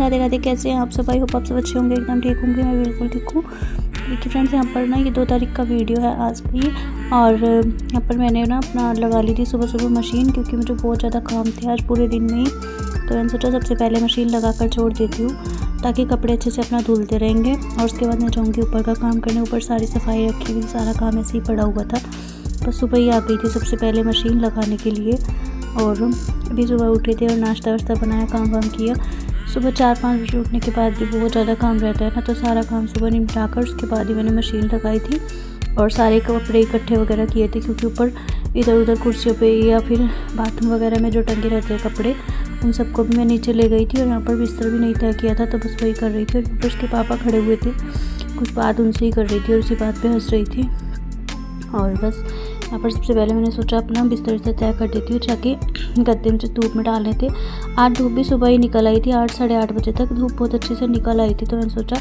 राधे राधे। कैसे हैं आप सब? आई होप आप सब अच्छे होंगे, एकदम ठीक होंगे। मैं बिल्कुल ठीक हूँ। देखिए फ्रेंड्स, यहाँ पर ना ये 2 तारीख का वीडियो है आज की, और यहाँ पर मैंने ना अपना लगा ली थी सुबह सुबह मशीन, क्योंकि मुझे बहुत ज़्यादा काम थे आज पूरे दिन में ही। तो मैंने सोचा सबसे पहले मशीन लगा कर छोड़ देती हूँ, ताकि कपड़े अच्छे से अपना धुलते रहेंगे। और उसके बाद मैं जाऊँगी ऊपर का काम करने। ऊपर सारी सफाई रखी हुई, सारा काम ऐसे ही पड़ा हुआ था। बस सुबह ही आ गई थी सबसे पहले मशीन लगाने के लिए। और अभी सुबह उठे थे और नाश्ता वाश्ता बनाया, काम वाम किया। सुबह 4-5 बजे उठने के बाद भी बहुत ज़्यादा काम रहता है ना, तो सारा काम सुबह निपटा कर उसके बाद ही मैंने मशीन लगाई थी। और सारे कपड़े इकट्ठे वगैरह किए थे, क्योंकि ऊपर इधर उधर कुर्सियों पे या फिर बाथरूम वगैरह में जो टंगे रहते हैं कपड़े, उन सबको भी मैं नीचे ले गई थी। और यहाँ पर बिस्तर भी नहीं तय किया था, तो बस वही कर रही थी। और ऊपर उसके पापा खड़े हुए थे, कुछ बात उनसे ही कर रही थी और उसी बात पे हंस रही थी। और बस यहाँ पर सबसे पहले मैंने सोचा अपना बिस्तर से तय कर देती हूँ, ताकि गद्दे मुझे धूप में डालने थे। आज धूप भी सुबह ही निकल आई थी, 8 साढ़े 8 बजे तक धूप बहुत अच्छे से निकल आई थी। तो मैंने सोचा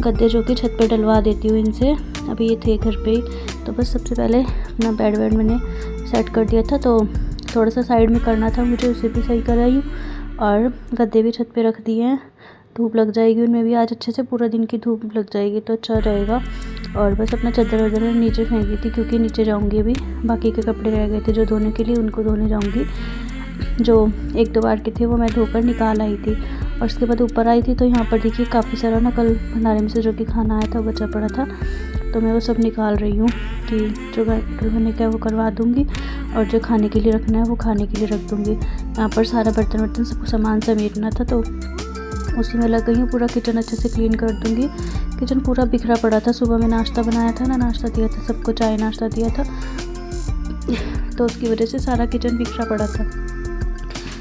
गद्दे जो कि छत पे डलवा देती हूँ इनसे। अभी ये थे घर पे ही, तो बस सबसे पहले अपना बेड वेड मैंने सेट कर दिया था। तो थोड़ा सा साइड में करना था मुझे, उसे भी सही कराई हूँ। और गद्दे भी छत पे रख दिए हैं, धूप लग जाएगी उनमें भी आज अच्छे से, पूरा दिन की धूप लग जाएगी तो अच्छा रहेगा। और बस अपना चादर वादर नीचे फेंक दी थी, क्योंकि नीचे जाऊंगी अभी। बाकी के कपड़े रह गए थे जो धोने के लिए, उनको धोने जाऊंगी। जो 1-2 बार के थे वो मैं धोकर निकाल आई थी। और उसके बाद ऊपर आई थी, तो यहाँ पर देखिए काफ़ी सारा ना कल भंडारे में से जो कि खाना आया था वो बचा पड़ा था। तो मैं वो सब निकाल रही हूँ, कि जो कल बनने का है वो करवा दूँगी, और जो खाने के लिए रखना है वो खाने के लिए रख दूँगी। यहाँ पर सारा बर्तन वर्तन सब सामान समेटना था, तो उसी में लग गई हूँ। पूरा किचन अच्छे से क्लीन कर दूँगी। किचन पूरा बिखरा पड़ा था, सुबह में नाश्ता बनाया था ना, नाश्ता दिया था सबको, चाय नाश्ता दिया था, तो उसकी वजह से सारा किचन बिखरा पड़ा था।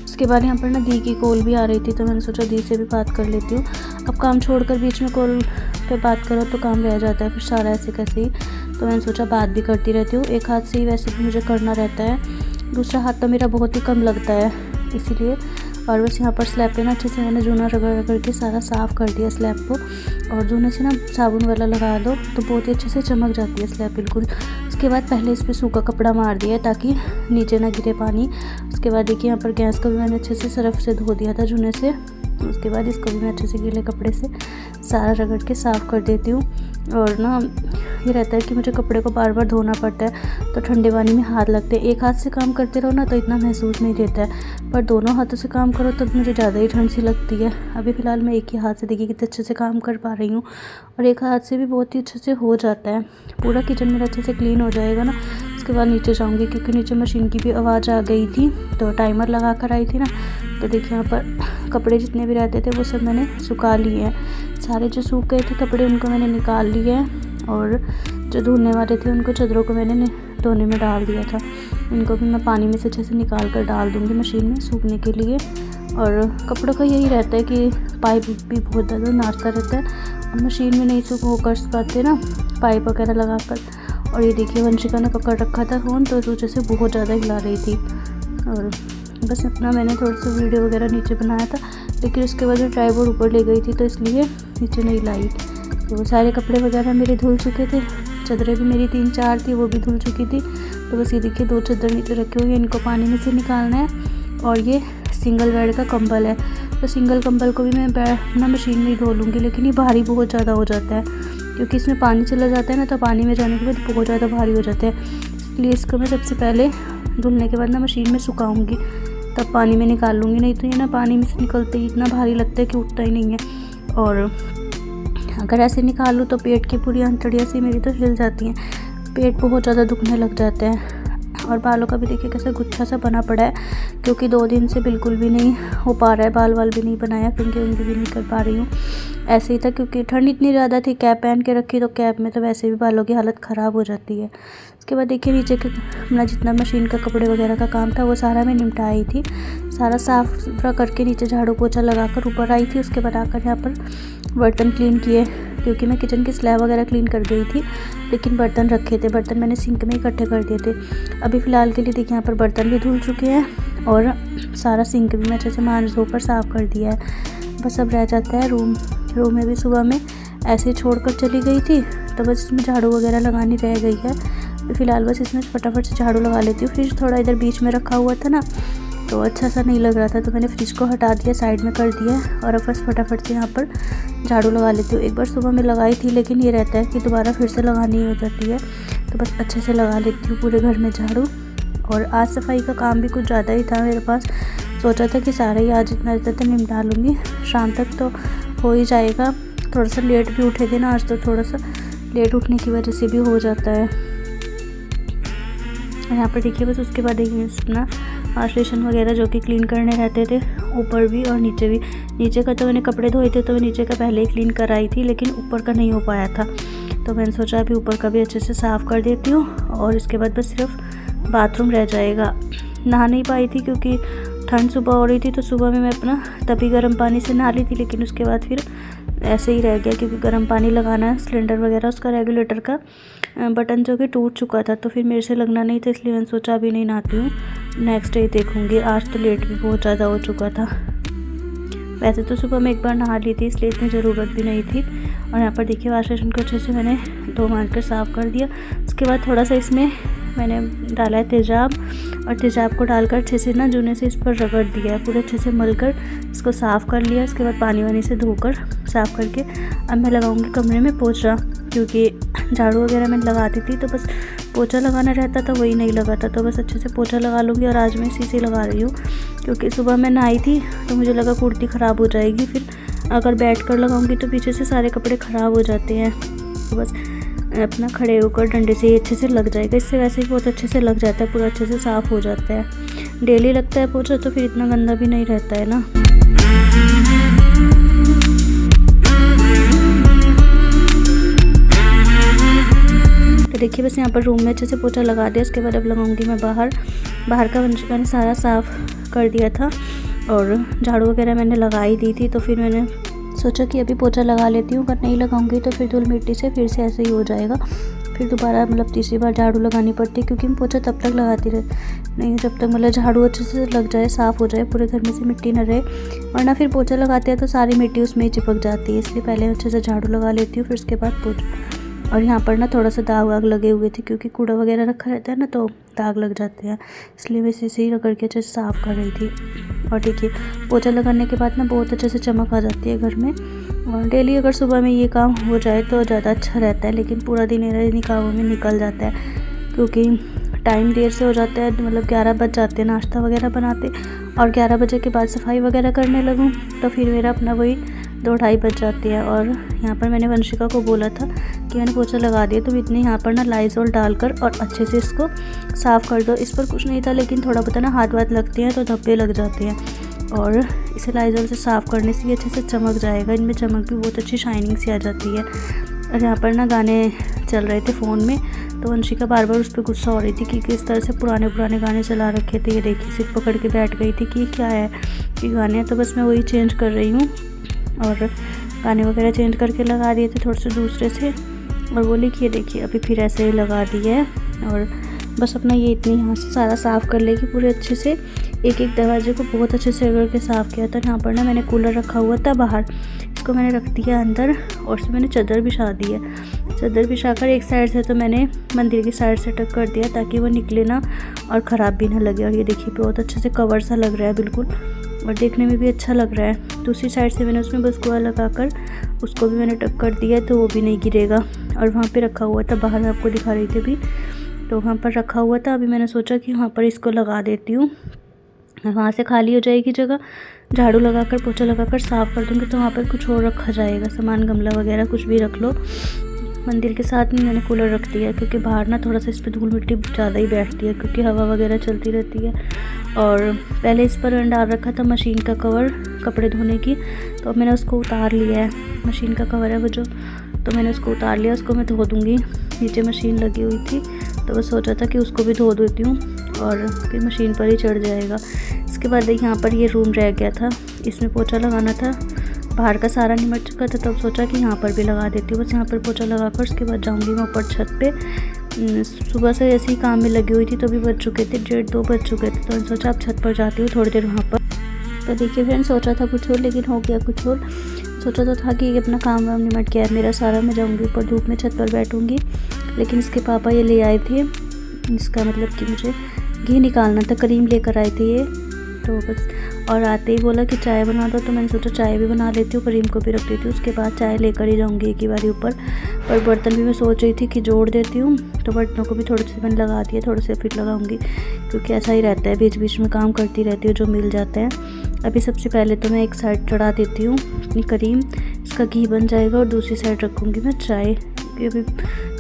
उसके बाद यहाँ पर ना दी की कॉल भी आ रही थी, तो मैंने सोचा दी से भी बात कर लेती हूँ। अब काम छोड़कर बीच में कॉल पे बात करो तो काम रह जाता है फिर सारा ऐसे कैसे ही। तो मैंने सोचा बात भी करती रहती हूँ। एक हाथ से ही वैसे भी मुझे करना रहता है, दूसरा हाथ तो मेरा बहुत ही कम लगता है, इसीलिए। और बस यहाँ पर स्लैब पे ना अच्छे से मैंने जूना रगड़ रगड़ के सारा साफ़ कर दिया स्लैब को। और जूने से ना साबुन वाला लगा दो तो बहुत ही अच्छे से चमक जाती है स्लैब बिल्कुल। उसके बाद पहले इस पर सूखा कपड़ा मार दिया है, ताकि नीचे ना गिरे पानी। उसके बाद देखिए यहाँ पर गैस को भी मैंने अच्छे से सर्फ से धो दिया था जूने से। उसके बाद इसको भी मैं अच्छे से गीले कपड़े से सारा रगड़ के साफ़ कर देती हूँ। और ना ये रहता है कि मुझे कपड़े को बार बार धोना पड़ता है, तो ठंडे पानी में हाथ लगते हैं। एक हाथ से काम करते रहो ना तो इतना महसूस नहीं देता है, पर दोनों हाथों से काम करो तब मुझे ज़्यादा ही ठंड सी लगती है। अभी फ़िलहाल मैं एक ही हाथ से देखिए कितने अच्छे से काम कर पा रही हूँ, और एक हाथ से भी बहुत ही अच्छे से हो जाता है। पूरा किचन मेरा अच्छे से क्लीन हो जाएगा ना। उसके बाद नीचे जाऊँगी, क्योंकि नीचे मशीन की भी आवाज़ आ गई थी, तो टाइमर लगा कर आई थी ना। तो देखिए यहाँ पर कपड़े जितने भी रहते थे वो सब मैंने सुखा लिए हैं। सारे जो सूख गए थे कपड़े उनको मैंने निकाल लिए हैं, और जो धुलने वाले थे उनको चादरों को मैंने धोने में डाल दिया था। इनको भी मैं पानी में से अच्छे से निकाल कर डाल दूँगी मशीन में सूखने के लिए। और कपड़ों का यही रहता है कि पाइप भी बहुत ज़्यादा नाचता रहता है, और मशीन में नहीं सूख कर पाते ना पाइप वगैरह लगा कर। और ये देखिए वंशिका ने पकड़ रखा था फ़ोन, तो इस वजह से बहुत ज़्यादा हिला रही थी। और बस अपना मैंने थोड़ा सा वीडियो वगैरह नीचे बनाया था, लेकिन उसके बाद जो ट्राइपॉड ऊपर ले गई थी तो इसलिए नीचे नहीं लाई। तो वो सारे कपड़े वगैरह मेरे धुल चुके थे, चादरें भी मेरी 3-4 थी वो भी धुल चुकी थी। तो बस ये देखिए 2 चादर नीचे रखी हुई है, इनको पानी में से निकालना है। और ये सिंगल बेड का कंबल है, तो सिंगल कंबल को भी मैं अपना मशीन में ही धो लूँगी, लेकिन ये भारी बहुत ज़्यादा हो जाता है, क्योंकि इसमें पानी चला जाता है ना, तो पानी में जाने के बाद बहुत ज़्यादा भारी हो जाता है। इसलिए इसको मैं सबसे पहले धुलने के बाद ना मशीन में सुखाऊँगी, तब पानी में निकाल लूँगी। नहीं तो ये ना पानी में से निकलते ही इतना भारी लगता है कि उठता ही नहीं है। और अगर ऐसे निकाल लूँ तो पेट की पूरी अंतड़ियाँ सी मेरी तो हिल जाती हैं, पेट बहुत ज़्यादा दुखने लग जाता है। और बालों का भी देखिए कैसे गुच्छा सा बना पड़ा है, क्योंकि 2 दिन से बिल्कुल भी नहीं हो पा रहा है, बाल वाल भी नहीं बनाया, क्योंकि उनकी भी नहीं कर पा रही हूँ। ऐसे ही था, क्योंकि ठंड इतनी ज़्यादा थी, कैप पहन के रखी, तो कैप में तो वैसे भी बालों की हालत ख़राब हो जाती है। उसके बाद देखिए नीचे के अपना जितना मशीन का कपड़े वगैरह का काम था वो सारा मैं निपटा आई थी। सारा साफ़ सुथरा करके नीचे झाड़ू पोछा लगा कर ऊपर आई थी। उसके बाद आकर यहाँ पर बर्तन क्लीन किए, क्योंकि मैं किचन की स्लैब वगैरह क्लीन कर गई थी, लेकिन बर्तन रखे थे, बर्तन मैंने सिंक में इकट्ठे कर दिए थे। अभी फ़िलहाल के लिए देखिए यहाँ पर बर्तन भी धुल चुके हैं, और सारा सिंक भी मैं अच्छे से मांज धोकर साफ़ कर दिया है। बस अब रह जाता है रूम में भी सुबह में ऐसे ही छोड़ कर चली गई थी, तो बस इसमें झाड़ू वगैरह लगानी रह गई है। तो फ़िलहाल बस इसमें फटाफट से झाड़ू लगा लेती हूँ। फ्रिज थोड़ा इधर बीच में रखा हुआ था ना, तो अच्छा सा नहीं लग रहा था, तो मैंने फ्रिज को हटा दिया, साइड में कर दिया और अब बस फटाफट से यहाँ पर झाड़ू लगा लेती हूँ। एक बार सुबह में लगाई थी, लेकिन ये रहता है कि दोबारा फिर से लगानी हो जाती है, तो बस अच्छे से लगा लेती हूँ पूरे घर में झाड़ू। और आज सफाई का काम भी कुछ ज़्यादा ही था मेरे पास, सोचा था कि सारा ही आज इतना रहता था निपटा लूँगी, शाम तक तो हो ही जाएगा। थोड़ा सा लेट भी उठे थे ना आज, तो थोड़ा सा लेट उठने की वजह से भी हो जाता है। यहाँ पर देखिए बस उसके बाद देखिए अपना स्टेशन वगैरह जो कि क्लीन करने रहते थे, ऊपर भी और नीचे भी। नीचे का तो मैंने कपड़े धोए थे, तो मैं नीचे का पहले ही क्लीन कराई थी, लेकिन ऊपर का नहीं हो पाया था, तो मैंने सोचा अभी ऊपर का भी अच्छे से साफ़ कर देती हूँ। और इसके बाद बस सिर्फ बाथरूम रह जाएगा। नहा नहीं पाई थी क्योंकि ठंड सुबह हो रही थी, तो सुबह में मैं अपना तभी गर्म पानी से नहा ली थी, लेकिन उसके बाद फिर ऐसे ही रह गया क्योंकि गर्म पानी लगाना है सिलेंडर वगैरह, उसका रेगुलेटर का बटन जो कि टूट चुका था, तो फिर मेरे से लगना नहीं था, इसलिए मैंने सोचा अभी नहीं नहाती हूँ, नेक्स्ट डे देखूँगी। आज तो लेट भी बहुत ज़्यादा हो चुका था। वैसे तो सुबह में एक बार नहा ली थी, इसलिए इतनी ज़रूरत भी नहीं थी। और यहाँ पर देखिए वाश बेसिन को अच्छे से मैंने धो मान कर साफ़ कर दिया। उसके बाद थोड़ा सा इसमें मैंने डाला है तेज़ाब, और तेज़ाब को डालकर अच्छे से ना जूने से इस पर रगड़ दिया है, पूरे अच्छे से मलकर इसको साफ़ कर लिया। उसके बाद पानी वानी से धोकर साफ़ करके अब मैं लगाऊंगी कमरे में पोछा, क्योंकि झाड़ू वगैरह मैं लगाती थी तो बस पोछा लगाना रहता था, वही नहीं लगा था, तो बस अच्छे से पोछा लगा लूँगी। और आज मैं इसी से लगा रही हूँ, क्योंकि सुबह मैं नहाई थी तो मुझे लगा कुर्ती ख़राब हो जाएगी, फिर अगर बैठ कर लगाऊँगी तो पीछे से सारे कपड़े ख़राब हो जाते हैं, तो बस अपना खड़े होकर डंडे से ही अच्छे से लग जाएगा। इससे वैसे ही बहुत अच्छे से लग जाता है, पूरा अच्छे से साफ़ हो जाता है। डेली लगता है पोछा तो फिर इतना गंदा भी नहीं रहता है ना। तो देखिए बस यहाँ पर रूम में अच्छे से पोछा लगा दिया। उसके बाद अब लगाऊंगी मैं बाहर का वंशिका ने सारा साफ़ कर दिया था और झाड़ू वगैरह मैंने लगा ही दी थी, तो फिर मैंने सोचा कि अभी पोछा लगा लेती हूँ, अगर नहीं लगाऊंगी तो फिर धूल मिट्टी से फिर से ऐसे ही हो जाएगा, फिर दोबारा मतलब तीसरी बार झाड़ू लगानी पड़ती है, क्योंकि मैं पोछा तब तक लगाती नहीं जब तक मतलब झाड़ू अच्छे से लग जाए, साफ़ हो जाए, पूरे घर में से मिट्टी न रहे, वरना फिर पोछा लगाते हैं तो सारी मिट्टी उसमें ही चिपक जाती है। इसलिए पहले अच्छे से झाड़ू लगा लेती हूँ, फिर उसके बाद पोछा। और यहाँ पर ना थोड़ा सा दाग वाग लगे हुए थे, क्योंकि कूड़ा वगैरह रखा रहता है ना, तो दाग लग जाते हैं, इसलिए मैं इसी से ही रगड़ के अच्छे से साफ़ कर रही थी। और देखिए पोछा लगाने के बाद ना बहुत अच्छे से चमक आ जाती है घर में। और डेली अगर सुबह में ये काम हो जाए तो ज़्यादा अच्छा रहता है, लेकिन पूरा दिन इन्हीं कामों में निकल जाता है, क्योंकि टाइम देर से हो जाता है, मतलब 11 बज जाते हैं नाश्ता वगैरह बनाते, और 11 बजे के बाद सफाई वगैरह करने लगूँ तो फिर मेरा अपना वही 2-2:30 बज जाती है। और यहाँ पर मैंने वंशिका को बोला था कि मैंने पोछा लगा दिया, तो इतने यहाँ पर ना लाइज़ॉल डालकर और अच्छे से इसको साफ़ कर दो। इस पर कुछ नहीं था, लेकिन थोड़ा पता ना हाथ वाथ लगते हैं तो धब्बे लग जाते हैं, और इसे लाइज़ॉल से साफ़ करने से ये अच्छे से चमक जाएगा, इनमें चमक भी बहुत अच्छी शाइनिंग सी आ जाती है। और यहाँ पर ना गाने चल रहे थे फ़ोन में, तो वंशिका बार बार उस पर गुस्सा हो रही थी कि किस तरह से पुराने गाने चला रखे थे। ये देखिए सिर पकड़ के बैठ गई थी कि क्या है कि गाने, तो बस मैं वही चेंज कर रही हूँ, और गाने वगैरह चेंज करके लगा दिए थे थोड़े से दूसरे से, और बोली कि ये देखिए अभी फिर ऐसे ही लगा दिए है। और बस अपना ये इतनी यहाँ से सारा साफ़ कर लेगी पूरे अच्छे से, एक दरवाजे को बहुत अच्छे से करके साफ़ किया था। यहाँ पर ना मैंने कूलर रखा हुआ था बाहर, इसको मैंने रख दिया अंदर, और उसमें मैंने चादर बिछा दी है। चादर बिछाकर एक साइड से तो मैंने मंदिर की साइड से टक कर दिया, ताकि वो निकले ना और ख़राब भी ना लगे। और ये देखिए बहुत अच्छे से कवर सा लग रहा है बिल्कुल, और देखने में भी अच्छा लग रहा है। दूसरी साइड से मैंने उसमें बस गोवा लगाकर उसको भी मैंने टक कर दिया, तो वो भी नहीं गिरेगा। और वहाँ पे रखा हुआ था बाहर, मैं आपको दिखा रही थी अभी, तो वहाँ पर रखा हुआ था। अभी मैंने सोचा कि वहाँ पर इसको लगा देती हूँ, वहाँ से खाली हो जाएगी जगह, झाड़ू लगाकर पोछा लगाकर साफ़ कर दूँगी, तो वहाँ पर कुछ और रखा जाएगा, सामान गमला वगैरह कुछ भी रख लो। मंदिर के साथ में मैंने कूलर रख दिया है, क्योंकि बाहर ना थोड़ा सा इस पर धूल मिट्टी ज़्यादा ही बैठती है, क्योंकि हवा वगैरह चलती रहती है। और पहले इस पर डाल रखा था मशीन का कवर कपड़े धोने की, तो अब मैंने उसको उतार लिया है, मशीन का कवर है वो जो, तो मैंने उसको उतार लिया, उसको मैं धो दूँगी। नीचे मशीन लगी हुई थी, तो बस सोचा था कि उसको भी धो देती हूँ, और फिर मशीन पर ही चढ़ जाएगा। इसके बाद यहाँ पर ये रूम रह गया था, इसमें पोछा लगाना था, बाहर का सारा निमट चुका था, तब सोचा कि यहाँ पर भी लगा देती हूँ। बस यहाँ पर पोछा लगाकर उसके बाद जाऊँगी मैं ऊपर छत पे। सुबह से ऐसे ही काम में लगी हुई थी, तो अभी बज चुके थे 1:30-2 बज चुके थे, तो सोचा अब छत पर जाती हूँ थोड़ी देर वहाँ पर। तो देखिए फ्रेंड्स, सोचा था कुछ और लेकिन हो गया कुछ और। सोचा तो था कि अपना काम वाम निमट गया है मेरा सारा, मैं जाऊँगी ऊपर धूप में छत पर बैठूँगी, लेकिन इसके पापा ये ले आए थे, इसका मतलब कि मुझे घी निकालना था, क्रीम लेकर आए थे ये, तो बस और आते ही बोला कि चाय बना दो, तो मैंने सोचा चाय भी बना लेती हूँ, करीम को भी रख देती हूँ, उसके बाद चाय लेकर ही जाऊँगी एक ही बारी ऊपर। पर बर्तन भी मैं सोच रही थी कि जोड़ देती हूँ, तो बर्तनों को भी थोड़े से मैंने लगा दिए, थोड़े से फिर लगाऊंगी, क्योंकि ऐसा ही रहता है, बीच बीच में काम करती रहती हूँ जो मिल जाते हैं। अभी सबसे पहले तो मैं एक साइड चढ़ा देती हूँ अपनी करीम, इसका घी बन जाएगा, और दूसरी साइड रखूँगी मैं चाय, क्योंकि अभी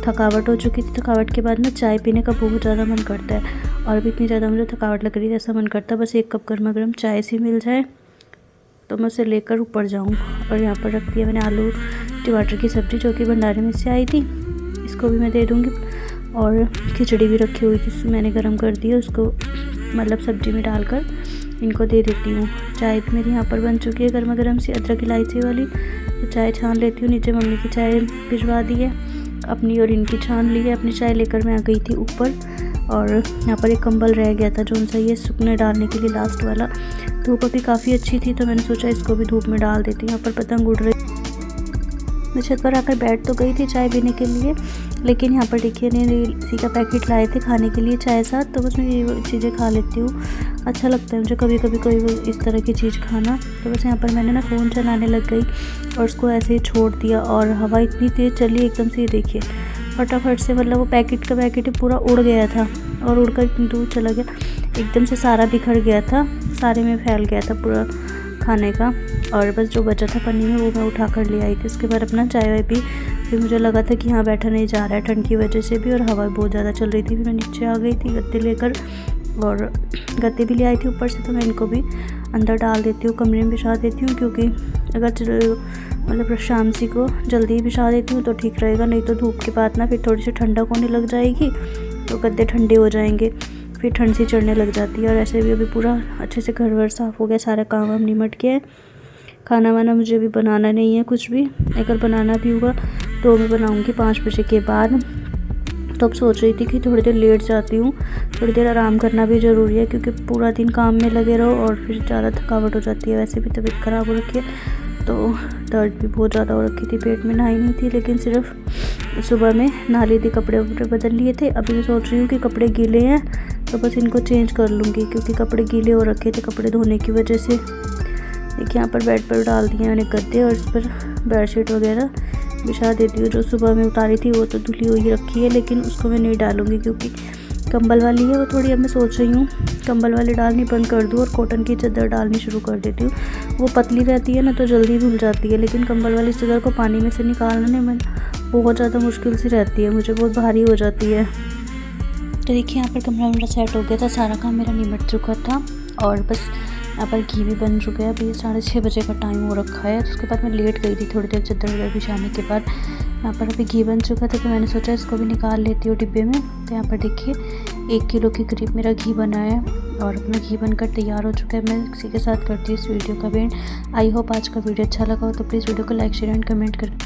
थकावट हो चुकी थी। थकावट के बाद में चाय पीने का बहुत ज़्यादा मन करता है, और अभी इतनी ज़्यादा मुझे थकावट लग रही है, ऐसा मन करता है बस एक कप गर्मा गर्म चाय सी मिल जाए तो मैं उसे लेकर ऊपर जाऊँ। और यहाँ पर रख दिया मैंने आलू टमाटर की सब्ज़ी, जो कि भंडारे में से आई थी, इसको भी मैं दे दूँगी। और खिचड़ी भी रखी हुई थी, मैंने गर्म कर दी है, उसको मतलब सब्ज़ी में डालकर इनको दे देती हूँ। चाय भी मेरी यहाँ पर बन चुकी है गर्मा गर्म सी अदरक इलायची वाली, तो चाय छान लेती हूँ। नीचे मम्मी की चाय भिजवा दी है अपनी, और इनकी छान ली है। अपनी चाय लेकर मैं आ गई थी ऊपर, और यहाँ पर एक कंबल रह गया था जो सही है सूखने डालने के लिए, लास्ट वाला। धूप अभी काफ़ी अच्छी थी, तो मैंने सोचा इसको भी धूप में डाल देती हूँ। यहाँ पर पतंग उड़ रही, मैं छत पर आकर बैठ तो गई थी चाय पीने के लिए, लेकिन यहाँ पर देखिए इसी का पैकेट लाए थे खाने के लिए चाय साथ, तो बस मैं ये चीज़ें खा लेती हूँ, अच्छा लगता है मुझे कभी कभी कोई इस तरह की चीज़ खाना। तो बस यहाँ पर मैंने ना फ़ोन चलाने लग गई और उसको ऐसे ही छोड़ दिया, और हवा इतनी तेज़ चली एकदम से, ये देखिए फटाफट से, मतलब वो पैकेट का पैकेट पूरा उड़ गया था, और उड़कर इतनी दूर चला गया, एकदम से सारा बिखर गया था, सारे में फैल गया था पूरा खाने का। और बस जो बचा था पन्नी में वो मैं उठा कर ले आई थी। उसके बाद अपना चाय वाय पी, फिर मुझे लगा था कि हाँ बैठा नहीं जा रहा है ठंड की वजह से भी, और हवा बहुत ज़्यादा चल रही थी। फिर मैं नीचे आ गई थी गत्ते लेकर, और गत्ते भी ले आई थी ऊपर से, तो मैं इनको भी अंदर डाल देती हूँ, कमरे में बिछा देती हूँ, क्योंकि अगर मतलब शाम सी को जल्दी ही बिछा देती हूँ तो ठीक रहेगा, नहीं तो धूप के बाद ना फिर थोड़ी सी ठंडक होने लग जाएगी, तो गद्दे ठंडे हो जाएंगे, फिर ठंड सी चढ़ने लग जाती है। और ऐसे भी अभी पूरा अच्छे से घर वर साफ़ हो गया, सारा काम वाम निमट के, खाना वाना मुझे अभी बनाना नहीं है कुछ भी, अगर बनाना भी होगा तो मैं बनाऊँगी 5 बजे के बाद। तो अब सोच रही थी कि थोड़ी देर लेट जाती हूँ, थोड़ी देर आराम करना भी ज़रूरी है, क्योंकि पूरा दिन काम में लगे रहो और फिर ज़्यादा थकावट हो जाती है। वैसे भी तबीयत ख़राब हो रखी है, तो दर्द भी बहुत ज़्यादा हो रखी थी, पेट में नहाई नहीं थी, लेकिन सिर्फ सुबह में नहा ली थी, कपड़े वपड़े बदल लिए थे। अभी मैं सोच रही हूँ कि कपड़े गीले हैं तो बस इनको चेंज कर लूँगी, क्योंकि कपड़े गीले हो रखे थे कपड़े धोने की वजह से। देखिए यहाँ पर बेड पर डाल दिए मैंने गद्दे, और इस पर बेडशीट वगैरह बिछा देती हूँ। जो सुबह में उतारी थी वो तो धुली हुई रखी है, लेकिन उसको मैं नहीं डालूँगी, क्योंकि कंबल वाली है वो थोड़ी। अब मैं सोच रही हूँ कंबल वाली डालनी बंद कर दूँ और कॉटन की चादर डालनी शुरू कर देती हूँ। वो पतली रहती है ना तो जल्दी धुल जाती है, लेकिन कंबल वाली चादर को पानी में से निकालने में बहुत ज़्यादा मुश्किल सी रहती है, मुझे बहुत भारी हो जाती है। तो देखिए यहाँ पर कमरा मेरा सेट हो गया था, सारा काम मेरा निमट चुका था, और बस यहाँ पर घी भी बन चुका है। अभी 6:30 बजे का टाइम हो रखा है। तो उसके बाद मैं लेट गई थी थोड़ी देर चादर वगैरह बिछाने के बाद। यहाँ पर अभी घी बन चुका था, तो मैंने सोचा इसको भी निकाल लेती हूँ डिब्बे में। तो यहाँ पर देखिए 1 किलो के करीब मेरा घी बना है, और अपना घी बनकर तैयार हो चुका है। मैं इसी के साथ करती हूँ इस वीडियो का एंड। आई होप आज का वीडियो अच्छा लगा हो तो प्लीज़ वीडियो को लाइक शेयर एंड कमेंट करें।